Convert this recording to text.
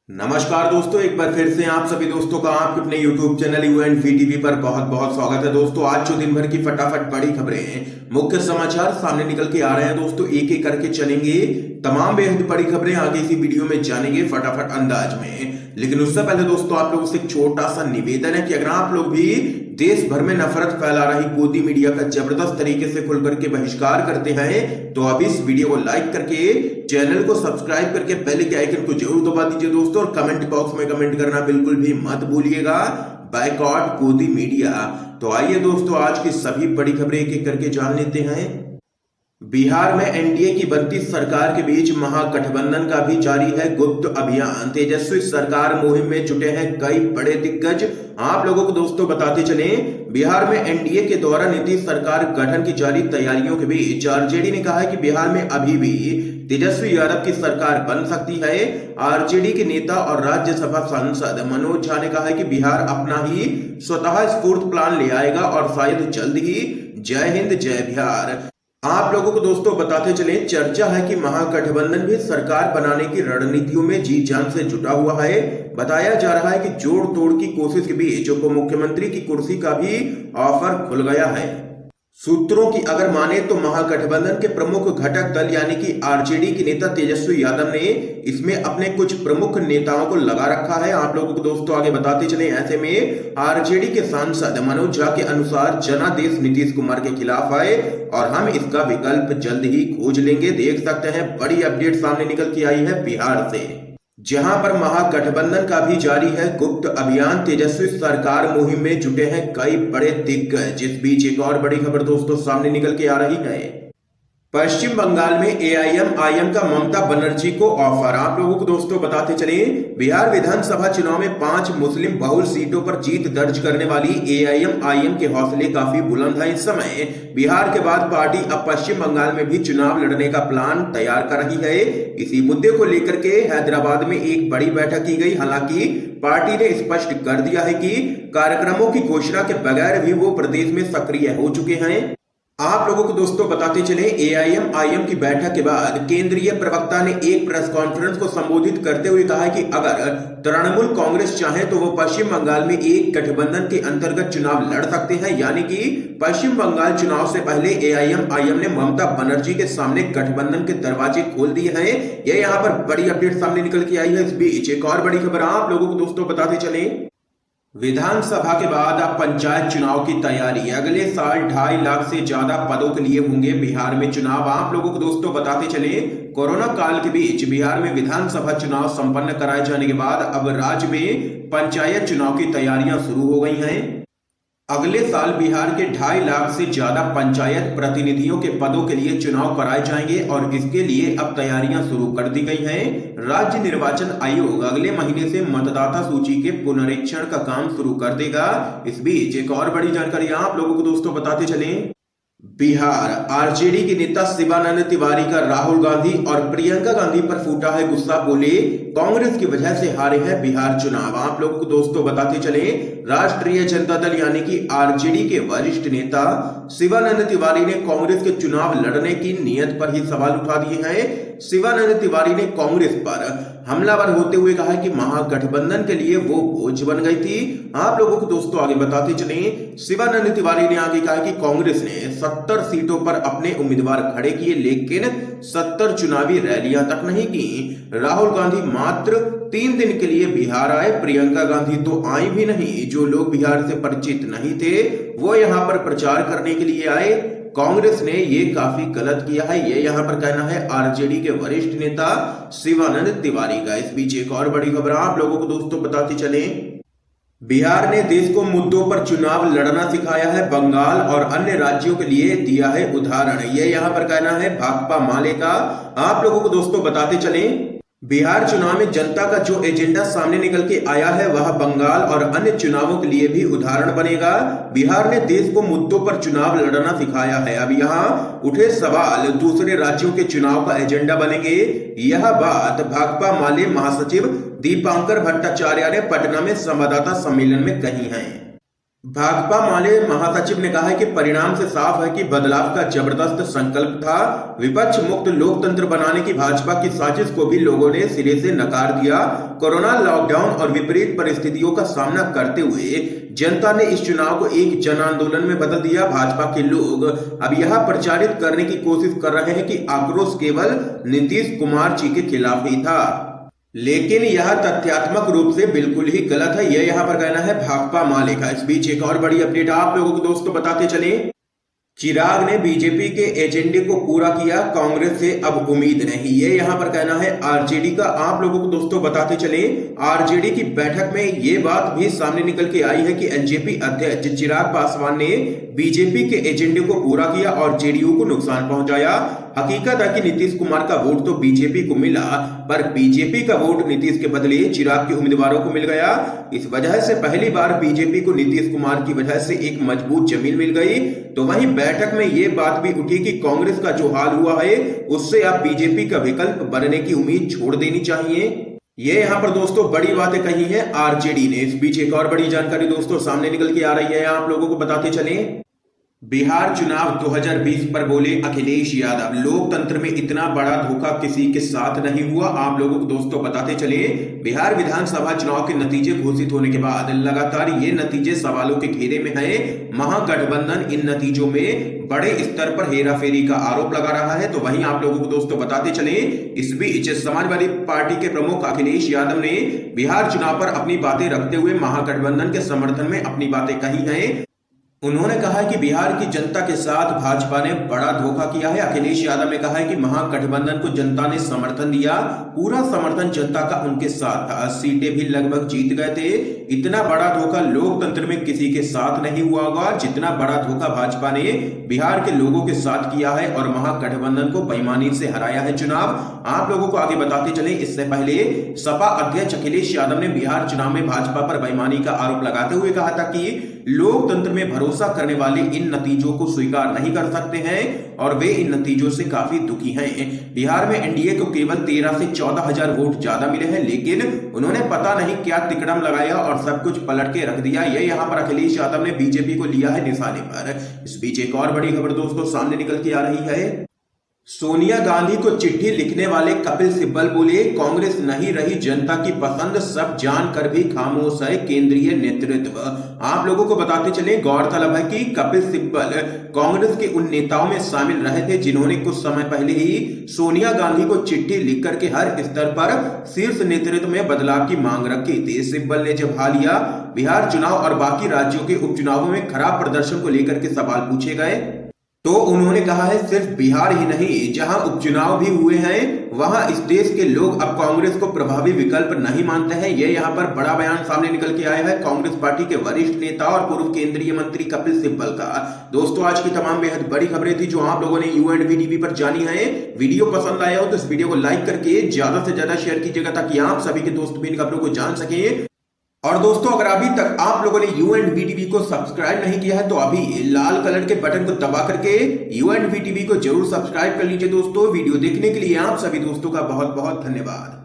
नमस्कार दोस्तों, एक बार फिर से आप सभी दोस्तों का आपके अपने YouTube चैनल UNV टीवी पर बहुत बहुत स्वागत है। दोस्तों, आज जो दिन भर की फटाफट बड़ी खबरें, मुख्य समाचार सामने निकल के आ रहे हैं। दोस्तों, एक एक करके चलेंगे, तमाम बेहद बड़ी खबरें आगे इसी वीडियो में जानेंगे फटाफट अंदाज में। लेकिन उससे पहले दोस्तों, आप लोगों से एक छोटा सा निवेदन है कि अगर आप लोग भी देश भर में नफरत फैला रही गोदी मीडिया का जबरदस्त तरीके से खुल करके बहिष्कार करते हैं तो अब इस वीडियो को लाइक करके चैनल को सब्सक्राइब करके बेल के आइकन को जरूर दबा दीजिए दोस्तों, और कमेंट बॉक्स में कमेंट करना बिल्कुल भी मत भूलिएगा, बायकॉट गोदी मीडिया। तो आइए दोस्तों, आज की सभी बड़ी खबरें एक एक करके जान लेते हैं। बिहार में एनडीए की बनती सरकार के बीच महागठबंधन का भी जारी है गुप्त अभियान। तेजस्वी सरकार मुहिम में जुटे हैं कई बड़े दिग्गज। आप लोगों को दोस्तों बताते चलें, बिहार में एनडीए के द्वारा नीतीश सरकार गठन की जारी तैयारियों के बीच आरजेडी ने कहा है कि बिहार में अभी भी तेजस्वी यादव की सरकार बन सकती है। आरजेडी के नेता और राज्यसभा सांसद मनोज झा ने कहा है कि बिहार अपना ही स्वतः स्फूर्त प्लान ले आएगा और शायद जल्द ही जय हिंद जय बिहार। आप लोगों को दोस्तों बताते चले, चर्चा है कि महागठबंधन भी सरकार बनाने की रणनीतियों में जी जान से जुटा हुआ है। बताया जा रहा है कि जोड़ तोड़ की कोशिश के बीच उप मुख्यमंत्री की कुर्सी का भी ऑफर खुल गया है। सूत्रों की अगर माने तो महागठबंधन के प्रमुख घटक दल यानी कि आरजेडी के नेता तेजस्वी यादव ने इसमें अपने कुछ प्रमुख नेताओं को लगा रखा है। आप लोगों को दोस्तों आगे बताते चले, ऐसे में आरजेडी के सांसद मनोज झा के अनुसार जनादेश नीतीश कुमार के खिलाफ आए और हम इसका विकल्प जल्द ही खोज लेंगे। देख सकते हैं, बड़ी अपडेट सामने निकल के आई है बिहार से, जहां पर महागठबंधन का भी जारी है गुप्त अभियान। तेजस्वी सरकार मुहिम में जुटे हैं कई बड़े दिग्गज। इस बीच एक और बड़ी खबर दोस्तों सामने निकल के आ रही है। पश्चिम बंगाल में एआईएमआईएम का ममता बनर्जी को ऑफर। आप लोगों को दोस्तों बताते चले, बिहार विधानसभा चुनाव में 5 मुस्लिम बहुल सीटों पर जीत दर्ज करने वाली एआईएमआईएम के हौसले काफी बुलंद हैं। इस समय बिहार के बाद पार्टी अब पश्चिम बंगाल में भी चुनाव लड़ने का प्लान तैयार कर रही है। इसी मुद्दे को लेकर के हैदराबाद में एक बड़ी बैठक की गई। हालांकि पार्टी ने स्पष्ट कर दिया है कि कार्यक्रमों की घोषणा के बगैर भी वो प्रदेश में सक्रिय हो चुके हैं। आप लोगों को दोस्तों बताते चले, एआईएमआईएम की बैठक के बाद केंद्रीय प्रवक्ता ने एक प्रेस कॉन्फ्रेंस को संबोधित करते हुए कहा है कि अगर तृणमूल कांग्रेस चाहे तो वो पश्चिम बंगाल में एक गठबंधन के अंतर्गत चुनाव लड़ सकते हैं। यानी कि पश्चिम बंगाल चुनाव से पहले एआईएमआईएम ने ममता बनर्जी के सामने गठबंधन के दरवाजे खोल दिए हैं। यह यहाँ पर बड़ी अपडेट सामने निकल के आई है। इस बीच एक और बड़ी खबर आप लोगों को दोस्तों बताते चले, विधानसभा के बाद अब पंचायत चुनाव की तैयारी। अगले साल 2.5 लाख से ज्यादा पदों के लिए होंगे बिहार में चुनाव। आप लोगों को दोस्तों बताते चले, कोरोना काल के बीच बिहार में विधानसभा चुनाव संपन्न कराए जाने के बाद अब राज्य में पंचायत चुनाव की तैयारियां शुरू हो गई हैं। अगले साल बिहार के 2.5 लाख से ज्यादा पंचायत प्रतिनिधियों के पदों के लिए चुनाव कराए जाएंगे और इसके लिए अब तैयारियां शुरू कर दी गई हैं। राज्य निर्वाचन आयोग अगले महीने से मतदाता सूची के पुनरीक्षण का काम शुरू कर देगा। इस बीच एक और बड़ी जानकारी आप लोगों को दोस्तों बताते चलें, बिहार आरजेडी के नेता शिवानंद तिवारी का राहुल गांधी और प्रियंका गांधी पर फूटा है गुस्सा। बोले, कांग्रेस की वजह से हारे हैं बिहार चुनाव। आप लोगों को दोस्तों बताते चले, राष्ट्रीय जनता दल यानी कि आरजेडी के वरिष्ठ नेता शिवानंद तिवारी ने कांग्रेस के चुनाव लड़ने की नीयत पर ही सवाल उठा दिए हैं। शिवानंद तिवारी ने कांग्रेस पर हमलावर होते हुए कहा कि महागठबंधन के लिए वो बोझ बन गई थी। आप लोगों को दोस्तों आगे बताते चले, शिवानंद तिवारी ने आगे कहा कि कांग्रेस ने 70 सीटों पर अपने उम्मीदवार खड़े किए लेकिन 70 चुनावी रैलियां तक नहीं की। राहुल गांधी मात्र 3 दिन के लिए बिहार आए, प्रियंका गांधी तो आई भी नहीं। जो लोग बिहार से परिचित नहीं थे वो यहाँ पर प्रचार करने के लिए आए। कांग्रेस ने ये काफी गलत किया है, ये यहाँ पर कहना है आरजेडी के वरिष्ठ नेता शिवानंद तिवारी का। इस बीच एक और बड़ी खबर आप लोगों को दोस्तों बताते चले, बिहार ने देश को मुद्दों पर चुनाव लड़ना सिखाया है, बंगाल और अन्य राज्यों के लिए दिया है उदाहरण। ये यहाँ पर कहना है भाकपा माले का। आप लोगों को दोस्तों बताते चले, बिहार चुनाव में जनता का जो एजेंडा सामने निकल के आया है वह बंगाल और अन्य चुनावों के लिए भी उदाहरण बनेगा। बिहार ने देश को मुद्दों पर चुनाव लड़ना सिखाया है। अब यहाँ उठे सवाल दूसरे राज्यों के चुनाव का एजेंडा बनेंगे। यह बात भाकपा माले महासचिव दीपांकर भट्टाचार्य ने पटना में संवाददाता सम्मेलन में कही है। भाकपा माले महासचिव ने कहा है कि परिणाम से साफ है कि बदलाव का जबरदस्त संकल्प था। विपक्ष मुक्त लोकतंत्र बनाने की भाजपा की साजिश को भी लोगों ने सिरे से नकार दिया। कोरोना लॉकडाउन और विपरीत परिस्थितियों का सामना करते हुए जनता ने इस चुनाव को एक जन आंदोलन में बदल दिया। भाजपा के लोग अब यह प्रचारित करने की कोशिश कर रहे हैं कि आक्रोश केवल नीतीश कुमार जी के खिलाफ ही था, लेकिन यह तथ्यात्मक रूप से बिल्कुल ही गलत है। यह यहाँ पर कहना है भाकपा माले का। इस बीच एक और बड़ी अपडेट आप लोगों को दोस्तों बताते चले। चिराग ने बीजेपी के एजेंडे को पूरा किया, कांग्रेस से अब उम्मीद नहीं। ये यहाँ पर कहना है आरजेडी का। आप लोगों को दोस्तों बताते चले, आरजेडी की बैठक में ये बात भी सामने निकल के आई है कि एलजेपी अध्यक्ष चिराग पासवान ने बीजेपी के एजेंडे को पूरा किया और जेडीयू को नुकसान पहुंचाया। हकीकत है कि नीतीश कुमार का वोट तो बीजेपी को मिला, पर बीजेपी का वोट नीतीश के बदले चिराग के उम्मीदवारों को मिल गया। इस वजह से पहली बार बीजेपी को नीतीश कुमार की वजह से एक मजबूत जमीन मिल गई। तो वहीं बैठक में ये बात भी उठी कि कांग्रेस का जो हाल हुआ है उससे अब बीजेपी का विकल्प बनने की उम्मीद छोड़ देनी चाहिए। ये यहाँ पर दोस्तों बड़ी बातें कही है आरजेडी ने। इस बीच एक और बड़ी जानकारी दोस्तों सामने निकल के आ रही है, आप लोगों को बताते चले। बिहार चुनाव 2020 पर बोले अखिलेश यादव, लोकतंत्र में इतना बड़ा धोखा किसी के साथ नहीं हुआ। आप लोगों को दोस्तों बताते चले, बिहार विधानसभा चुनाव के नतीजे घोषित होने के बाद लगातार ये नतीजे सवालों के घेरे में है। महागठबंधन इन नतीजों में बड़े स्तर पर हेराफेरी का आरोप लगा रहा है। तो वहीं आप लोगों को दोस्तों बताते चले, इस बीच समाजवादी पार्टी के प्रमुख अखिलेश यादव ने बिहार चुनाव पर अपनी बातें रखते हुए महागठबंधन के समर्थन में अपनी बातें कही हैं। उन्होंने कहा कि बिहार की जनता के साथ भाजपा ने बड़ा धोखा किया है। अखिलेश यादव ने कहा है कि महागठबंधन को जनता ने समर्थन दिया, पूरा समर्थन जनता का उनके साथ था, सीटें भी लगभग जीत गए थे। इतना बड़ा धोखा लोकतंत्र में किसी के साथ नहीं हुआ होगा जितना बड़ा धोखा भाजपा ने बिहार के लोगों के साथ किया है और महागठबंधन को बेईमानी से हराया है चुनाव। आप लोगों को आगे बताते चले, इससे पहले सपा अध्यक्ष अखिलेश यादव ने बिहार चुनाव में भाजपा पर बेईमानी का आरोप लगाते हुए कहा था कि लोकतंत्र में भरोसा करने वाले इन नतीजों को स्वीकार नहीं कर सकते हैं और वे इन नतीजों से काफी दुखी हैं। बिहार में एनडीए को केवल 13 से 14 हजार वोट ज्यादा मिले हैं, लेकिन उन्होंने पता नहीं क्या तिकड़म लगाया और सब कुछ पलट के रख दिया। ये यहाँ पर अखिलेश यादव ने बीजेपी को लिया है निशाने पर। इस बीच एक और बड़ी खबर दोस्तों सामने निकल के आ रही है। सोनिया गांधी को चिट्ठी लिखने वाले कपिल सिब्बल बोले, कांग्रेस नहीं रही जनता की पसंद, सब जानकर भी खामोश है केंद्रीय नेतृत्व। आप लोगों को बताते चले, गौरतलब है कि कपिल सिब्बल कांग्रेस के उन नेताओं में शामिल रहे थे जिन्होंने कुछ समय पहले ही सोनिया गांधी को चिट्ठी लिख करके हर स्तर पर शीर्ष नेतृत्व में बदलाव की मांग रखी थी। सिब्बल ने जब हालिया बिहार चुनाव और बाकी राज्यों के उपचुनावों में खराब प्रदर्शन को लेकर के सवाल पूछे गए तो उन्होंने कहा है सिर्फ बिहार ही नहीं, जहां उपचुनाव भी हुए हैं वहां इस देश के लोग अब कांग्रेस को प्रभावी विकल्प नहीं मानते हैं। ये यहां पर बड़ा बयान सामने निकल के आया है कांग्रेस पार्टी के वरिष्ठ नेता और पूर्व केंद्रीय मंत्री कपिल सिब्बल का। दोस्तों आज की तमाम बेहद बड़ी खबरें थी जो आप लोगों ने UNV टीवी पर जानी है। वीडियो पसंद आया हो तो इस वीडियो को लाइक करके ज्यादा से ज्यादा शेयर कीजिएगा ताकि आप सभी के दोस्त भी इन खबरों को जान सके। और दोस्तों अगर अभी तक आप लोगों ने UNV टीवी को सब्सक्राइब नहीं किया है तो अभी लाल कलर के बटन को दबा करके UNV टीवी को जरूर सब्सक्राइब कर लीजिए। दोस्तों वीडियो देखने के लिए आप सभी दोस्तों का बहुत बहुत धन्यवाद।